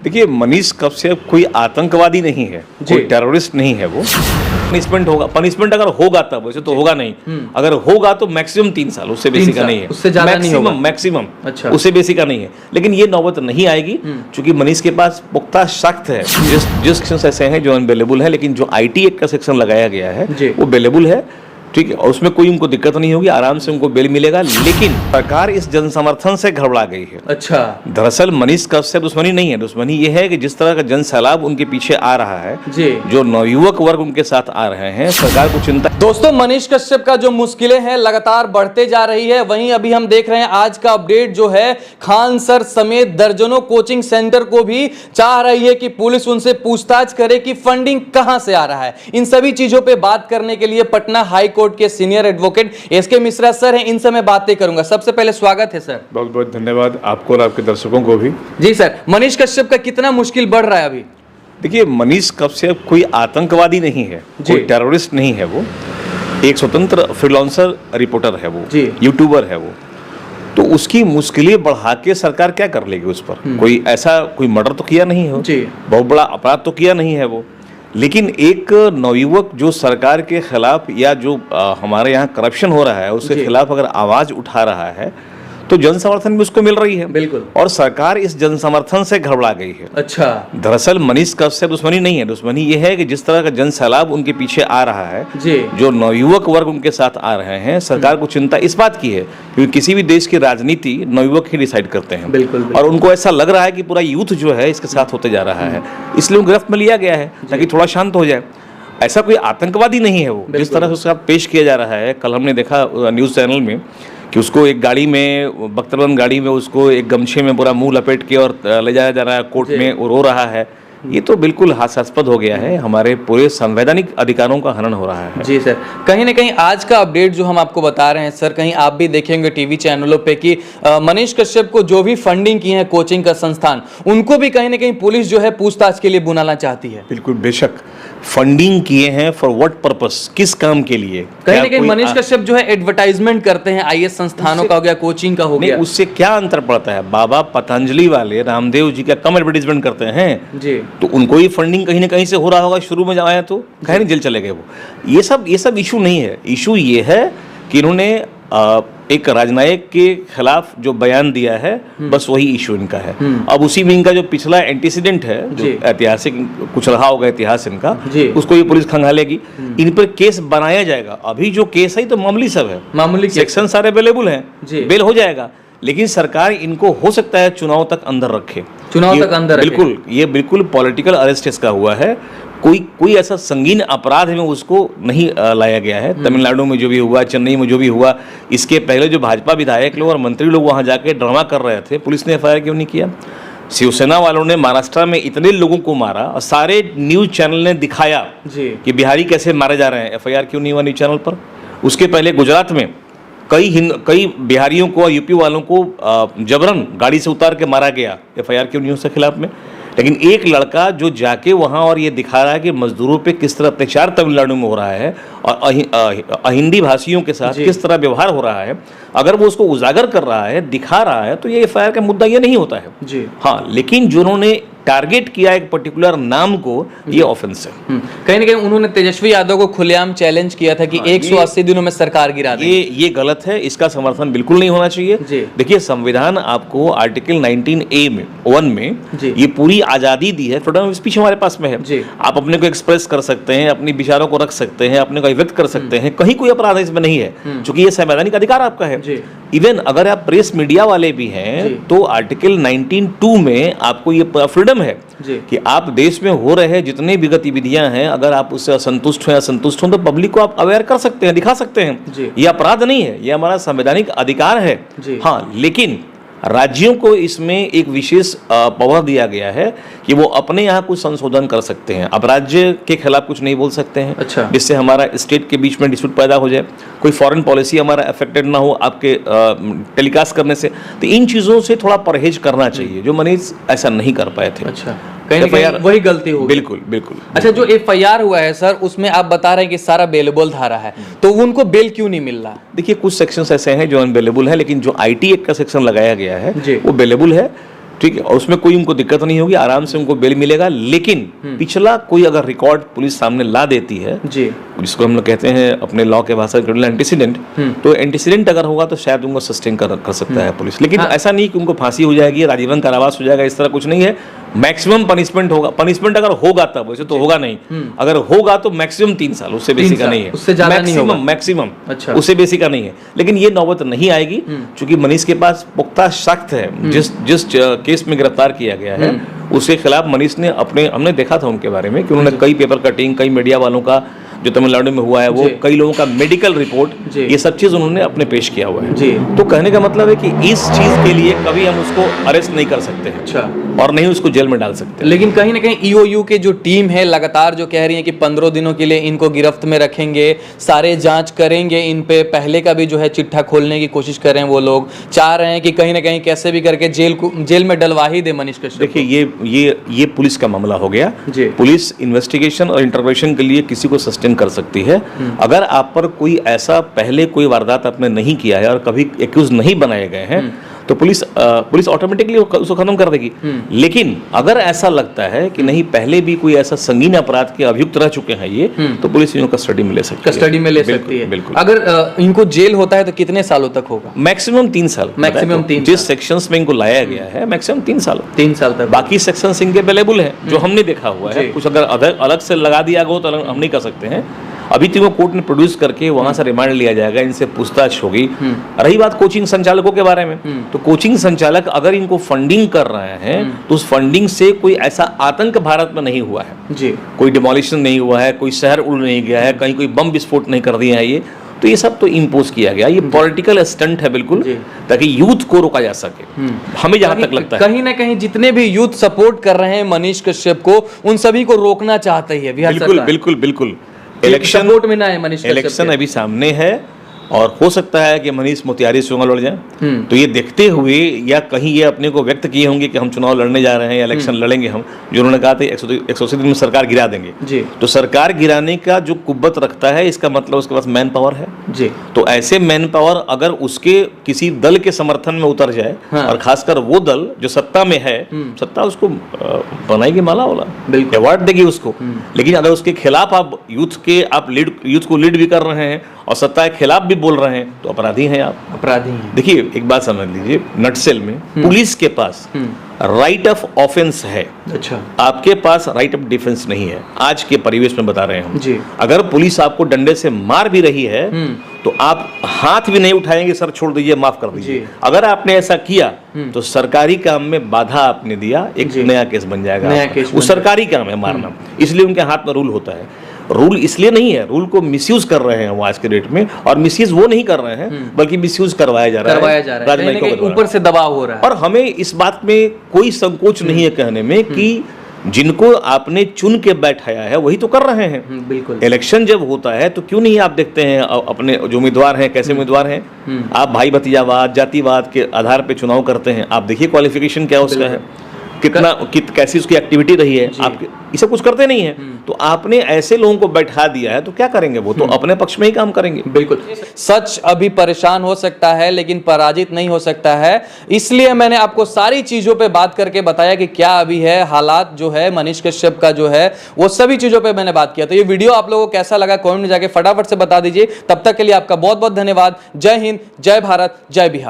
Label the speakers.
Speaker 1: देखिए, मनीष कश्यप कोई आतंकवादी नहीं है, कोई टेररिस्ट नहीं है। वो पनिशमेंट होगा, पनिशमेंट अगर होगा तब, वैसे तो होगा नहीं। अगर होगा तो मैक्सिमम 3 साल, उससे बेसी का नहीं है,
Speaker 2: उससे ज्यादा नहीं होगा।
Speaker 1: मैक्सिमम,
Speaker 2: अच्छा,
Speaker 1: उससे बेसी का नहीं है। लेकिन ये नौबत नहीं आएगी क्योंकि मनीष के पास पुख्ता शख्स है। जिस सेक्शन ऐसे हैं जो अनबेलेबल है, लेकिन जो IT एक्ट का सेक्शन लगाया गया है वो बेलेबल है, ठीक है, और उसमें कोई उनको दिक्कत नहीं होगी, आराम से उनको बेल मिलेगा। लेकिन सरकार इस जन समर्थन से घबरा गई है।
Speaker 2: अच्छा,
Speaker 1: दरअसल मनीष कश्यप दुश्मनी नहीं है, दुश्मनी ये है कि जिस तरह का जन सैलाब उनके पीछे आ रहा है, जो नवयुवक वर्ग उनके साथ आ रहे हैं, सरकार को चिंता।
Speaker 2: दोस्तों, मनीष कश्यप का जो मुश्किलें हैं लगातार बढ़ते जा रही है। वहीं अभी हम देख रहे हैं आज का अपडेट जो है, खान सर समेत दर्जनों कोचिंग सेंटर को भी चाह रही है कि पुलिस उनसे पूछताछ करे कि फंडिंग कहां से आ रहा है। इन सभी चीजों पे बात करने के लिए पटना हाई कोर्ट के senior advocate SK Mishra sir हैं, इनसे मैं बातें करूंगा। सबसे पहले स्वागत है सर।
Speaker 3: बहुत बहुत धन्यवाद आपको और आपके दर्शकों को भी।
Speaker 2: जी सर, मनीष कश्यप का कितना मुश्किल बढ़ रहा है अभी?
Speaker 1: देखिए, मनीष कश्यप कोई आतंकवादी नहीं है, कोई टेररिस्ट नहीं है। वो एक स्वतंत्र फ्रीलांसर रिपोर्टर है, वो यूट्यूबर है वो। तो उसकी मुश्किलें बढ़ा के सरकार क्या कर लेगी उस पर? कोई ऐसा कोई मर्डर तो किया नहीं है, बहुत बड़ा अपराध तो किया नहीं है वो। लेकिन एक नवयुवक जो सरकार के खिलाफ या जो हमारे यहाँ करप्शन हो रहा है उसके खिलाफ अगर आवाज उठा रहा है तो जन समर्थन भी उसको मिल रही है।
Speaker 2: बिल्कुल।
Speaker 1: और सरकार इस जन समर्थन से घबरा गई है।
Speaker 2: अच्छा,
Speaker 1: दरअसल मनीष कश्यप दुश्मनी नहीं है, दुश्मनी ये है कि जिस तरह का जन सैलाब उनके पीछे आ रहा है, जो नवयुवक वर्ग उनके साथ आ रहे हैं, सरकार को चिंता इस बात की है क्योंकि किसी भी देश की राजनीति नवयुवक ही डिसाइड करते हैं।
Speaker 2: बिल्कुल।
Speaker 1: और उनको ऐसा लग रहा है कि पूरा यूथ जो है इसके साथ होते जा रहा है, इसलिए गिरफ्त में लिया गया है ताकि थोड़ा शांत हो जाए। ऐसा कोई आतंकवादी नहीं है वो, जिस तरह से उसका पेश किया जा रहा है। कल हमने देखा न्यूज़ चैनल में कि उसको एक गाड़ी में, बख्तरबंद गाड़ी में, उसको एक गमछे में पूरा मुंह लपेट के और ले जाया जा रहा है कोर्ट में और रो रहा है। ये तो बिल्कुल हास्यास्पद हो गया है, हमारे पूरे संवैधानिक अधिकारों का हनन हो रहा है।
Speaker 2: जी सर, कहीं ना कहीं आज का अपडेट जो हम आपको बता रहे हैं सर, कहीं आप भी देखेंगे टीवी चैनलों पे कि मनीष कश्यप को जो भी फंडिंग की है कोचिंग का संस्थान, उनको भी कहीं ना कहीं पुलिस जो है पूछताछ के लिए बुलाना चाहती है।
Speaker 1: बिल्कुल, बेशक। फंडिंग किए हैं फॉर व्हाट पर्पस, किस काम के लिए?
Speaker 2: कहीं ना कहीं मनीष कश्यप जो है एडवर्टाइजमेंट करते हैं IAS संस्थानों का हो गया, कोचिंग का हो गया।
Speaker 1: उससे क्या अंतर पड़ता है? बाबा पतंजलि वाले रामदेव जी का कम एडवर्टाइजमेंट करते हैं जी, तो उनको ही फंडिंग कहीं ना कहीं से हो रहा होगा। शुरू में जब आया तो कहीं नहीं, जेल चले गए वो। ये सब इशू नहीं है। इशू ये है कि इन्होंने एक राजनायक के खिलाफ जो बयान दिया है, बस वही इशू इनका है। अब उसी में इनका जो पिछला एंटीसीडेंट है, जो ऐतिहासिक कुछ रहा होगा इतिहास इनका, उसको ये पुलिस खंगालेगी। इन पर केस बनाया जाएगा। अभी जो केस है तो मामूली सब है, मामूली सेक्शन सारे अवेलेबल हैं, बेल हो जाएगा। लेकिन सरकार इनको हो सकता है चुनाव तक अंदर रखे,
Speaker 2: चुनाव तक अंदर।
Speaker 1: बिल्कुल, ये बिल्कुल पॉलिटिकल अरेस्ट इसका हुआ है। कोई ऐसा संगीन अपराध में उसको नहीं लाया गया है। तमिलनाडु में जो भी हुआ, चेन्नई में जो भी हुआ, इसके पहले जो भाजपा विधायक लोग और मंत्री लोग वहां जाके ड्रामा कर रहे थे, पुलिस ने FIR क्यों नहीं किया? शिवसेना वालों ने महाराष्ट्र में इतने लोगों को मारा और सारे न्यूज चैनल ने दिखाया कि बिहारी कैसे मारे जा रहे हैं, FIR क्यों नहीं हुआ न्यूज चैनल पर? उसके पहले गुजरात में कई बिहारियों को और यूपी वालों को जबरन गाड़ी से उतार के मारा गया, FIR क्यों नहीं उसके खिलाफ में? लेकिन एक लड़का जो जाके वहाँ और ये दिखा रहा है कि मजदूरों पे किस तरह अत्याचार तमिलनाडु में हो रहा है और अहिंदी भाषियों के साथ किस तरह व्यवहार हो रहा है, अगर वो उसको उजागर कर रहा है, दिखा रहा है, तो ये FIR का मुद्दा ये नहीं होता है जी। हाँ, लेकिन जो उन्होंने टारगेट किया एक पर्टिकुलर नाम को, ये ऑफेंस है।
Speaker 2: कहीं ना कहीं उन्होंने तेजस्वी यादव को खुलेआम चैलेंज किया था कि 180 दिनों में सरकार गिरा देंगे।
Speaker 1: ये गलत है, इसका समर्थन बिल्कुल नहीं होना चाहिए। देखिए, संविधान आपको आर्टिकल 19A में 1 में ये पूरी आजादी दी है, फ्रीडम ऑफ स्पीच हमारे पास में है। आप अपने को एक्सप्रेस कर सकते हैं, अपने विचारों को रख सकते हैं, अपने को व्यक्त कर सकते हैं, कहीं कोई अपराध इसमें नहीं है, क्योंकि ये संवैधानिक अधिकार आपका है। इवन अगर आप प्रेस मीडिया वाले भी हैं तो आर्टिकल 19(2) में आपको ये फ्रीडम है कि आप देश में हो रहे जितने भी गतिविधियां हैं, अगर आप उससे असंतुष्ट हो या संतुष्ट हो तो पब्लिक को आप अवेयर कर सकते हैं, दिखा सकते हैं। ये अपराध नहीं है, ये हमारा संवैधानिक अधिकार है। हाँ, लेकिन राज्यों को इसमें एक विशेष पावर दिया गया है कि वो अपने यहाँ कुछ संशोधन कर सकते हैं। अब राज्य के खिलाफ कुछ नहीं बोल सकते हैं। अच्छा। जिससे हमारा स्टेट के बीच में डिस्प्यूट पैदा हो जाए, कोई फॉरेन पॉलिसी हमारा अफेक्टेड ना हो आपके टेलीकास्ट करने से। तो इन चीज़ों से थोड़ा परहेज करना चाहिए, जो मनीष ऐसा नहीं कर पाए थे।
Speaker 2: अच्छा, कहीं ना कहीं वही गलती होगी।
Speaker 1: बिल्कुल बिल्कुल।
Speaker 2: अच्छा, जो FIR हुआ है सर, उसमें आप बता रहे हैं कि सारा बेलेबल धारा है, तो उनको बेल क्यों नहीं मिल रहा?
Speaker 1: देखिए, कुछ सेक्शंस ऐसे हैं जो अनबेलेबल है, लेकिन जो IT एक्ट का सेक्शन लगाया गया है वो बेलेबल है। ठीक है, और उसमें कोई उनको दिक्कत नहीं होगी, आराम से उनको बेल मिलेगा। लेकिन पिछला कोई अगर रिकॉर्ड पुलिस सामने ला देती है
Speaker 2: जी,
Speaker 1: जिसको हम लोग कहते हैं अपने लॉ के भाषा में एंटीसीडेंट, तो एंटीसीडेंट अगर होगा तो शायद उनको सस्टेन कर सकता है पुलिस। लेकिन ऐसा नहीं कि उनको फांसी हो जाएगी, राजीवन कारावास हो जाएगा, इस तरह कुछ नहीं है। मैक्सिमम पनिशमेंट होगा, पनिशमेंट अगर होगा तब, वैसे तो होगा नहीं, अगर होगा तो मैक्सिमम 3 साल, उससे बेसी का नहीं है,
Speaker 2: उससे ज्यादा नहीं होगा,
Speaker 1: मैक्सिमम,
Speaker 2: अच्छा,
Speaker 1: उससे बेसी का नहीं है। लेकिन ये नौबत नहीं आएगी क्योंकि मनीष के पास पुख्ता साक्ष्य है। जिस केस में गिरफ्तार किया गया है उसके खिलाफ मनीष ने हमने देखा था उनके बारे में कि उन्होंने कई पेपर कटिंग, कई मीडिया वालों का जो तमिलनाडु में हुआ है वो, कई लोगों का मेडिकल रिपोर्ट, ये सब चीज उन्होंने अपने पेश किया हुआ है जी। तो कहने का मतलब है कि इस चीज के लिए कभी हम उसको अरेस्ट नहीं कर सकते हैं, अच्छा, और नहीं उसको जेल में डाल सकते।
Speaker 2: लेकिन कहीं ना कहीं ईओयू के जो टीम है लगातार जो कह रही है कि 15 दिनों के लिए इनको गिरफ्त में रखेंगे, सारे जांच करेंगे इन पे, पहले का भी जो है चिट्ठा खोलने की कोशिश कर रहे हैं। वो लोग चाह रहे हैं कि कहीं ना कहीं कैसे भी करके जेल में डलवा ही दे मनीष कश्यप।
Speaker 1: देखिए ये पुलिस का मामला हो गया। पुलिस इन्वेस्टिगेशन और इंटरवेंशन के लिए किसी को सस्टेन कर सकती है। अगर आप पर कोई ऐसा पहले कोई वारदात आपने नहीं किया है और कभी एक्यूज नहीं बनाए गए हैं तो पुलिस ऑटोमेटिकली उसको खत्म कर देगी। लेकिन अगर ऐसा लगता है कि नहीं पहले भी कोई ऐसा संगीन अपराध के अभियुक्त रह चुके हैं ये, तो पुलिस इनको कस्टडी में ले सकती है।
Speaker 2: कस्टडी में ले सकती है, बिल्कुल। अगर इनको जेल होता है तो कितने सालों तक होगा?
Speaker 1: मैक्सिमम 3 साल। मैक्सिमम 3 जिस सेक्शंस में इनको लाया गया है मैक्सिमम 3 साल।
Speaker 2: 3 साल तक।
Speaker 1: बाकी सेक्शंस इनके अवेलेबल है जो हमने देखा हुआ है। कुछ अगर अलग से लगा दिया गया तो हम नहीं कर सकते हैं। अभी तो कोर्ट ने प्रोड्यूस करके वहां से रिमांड लिया जाएगा, इनसे पूछताछ होगी। रही बात कोचिंग संचालकों के बारे में, तो कोचिंग संचालक अगर इनको फंडिंग कर रहे हैं तो उस फंडिंग से कोई ऐसा आतंक भारत में नहीं हुआ है जी, कोई डिमोलिशन नहीं हुआ है, कोई शहर उड़ नहीं गया है, कहीं कोई बम विस्फोट नहीं कर दिए हैं ये, तो ये सब तो इम्पोज किया गया। ये पॉलिटिकल स्टंट है बिल्कुल, ताकि यूथ को रोका जा सके। हमें जहां तक लगता है
Speaker 2: कहीं ना कहीं जितने भी यूथ सपोर्ट कर रहे हैं मनीष कश्यप को, उन सभी को रोकना चाहते हैं बिहार सरकार।
Speaker 1: बिल्कुल बिल्कुल। इलेक्शन
Speaker 2: वोट में ना है मनीष कश्यप,
Speaker 1: इलेक्शन अभी सामने है और हो सकता है कि मनीष मोतिहारी से चुनाव लड़ जाए। तो ये देखते हुए या कहीं ये अपने को व्यक्त किए होंगे कि हम चुनाव लड़ने जा रहे हैं, इलेक्शन लड़ेंगे हम, जो उन्होंने कहा था 180 दिन में सरकार गिरा देंगे जी। तो सरकार गिराने का जो कुव्वत रखता है, इसका मतलब उसके पास मैन पावर है जी। तो ऐसे मैन पावर अगर उसके किसी दल के समर्थन में उतर जाए, और खासकर वो दल जो सत्ता में है, सत्ता उसको बनाएगी माला वाला, अवार्ड देगी उसको। लेकिन अगर उसके खिलाफ आप यूथ को लीड भी कर रहे हैं और सत्ता के खिलाफ भी बोल रहे हैं तो अपराधी हैं आप, अपराधी हैं। देखिए एक बात समझ लीजिए, नटसेल में पुलिस के पास राइट ऑफ ऑफेंस है, अच्छा, आपके पास राइट ऑफ डिफेंस नहीं है। आज के परिवेश में बता रहे हैं हम जी। अगर पुलिस आपको डंडे से मार भी रही है तो आप हाथ भी नहीं उठाएंगे, सर छोड़ दीजिए, माफ कर दीजिए। अगर आपने ऐसा किया तो सरकारी काम में बाधा आपने दिया, एक नया केस बन जाएगा, नया केस। वो सरकारी काम है मारना, इसलिए उनके हाथ में रूल होता है। रूल इसलिए नहीं है, रूल को मिसयूज कर रहे हैं वो आज के डेट में, और मिसयूज वो नहीं कर रहे हैं बल्कि मिसयूज करवाया जा रहा है राजनयिकों के ऊपर से दबाव हो रहा है। और हमें इस बात में कोई संकोच नहीं है कहने में कि जिनको आपने चुन के बैठाया है वही तो कर रहे हैं। बिल्कुल। इलेक्शन जब होता है तो क्यों नहीं आप देखते हैं अपने जो उम्मीदवार हैं कैसे उम्मीदवार हैं, आप भाई भतीजावाद जातिवाद के आधार पे चुनाव करते हैं। आप देखिए क्वालिफिकेशन क्या उसका है, कैसी उसकी एक्टिविटी रही है, आप ये सब कुछ करते नहीं है। तो आपने ऐसे लोगों को बैठा दिया है तो क्या करेंगे, वो तो अपने पक्ष में ही काम करेंगे। बिल्कुल।
Speaker 2: सच अभी परेशान हो सकता है लेकिन पराजित नहीं हो सकता है, इसलिए मैंने आपको सारी चीजों पे बात करके बताया कि क्या अभी है हालात जो है मनीष कश्यप का जो है, वो सभी चीजों पे मैंने बात किया। तो ये वीडियो आप लोगों को कैसा लगा कमेंट में जाके फटाफट से बता दीजिए। तब तक के लिए आपका बहुत बहुत धन्यवाद। जय हिंद, जय भारत, जय बिहार।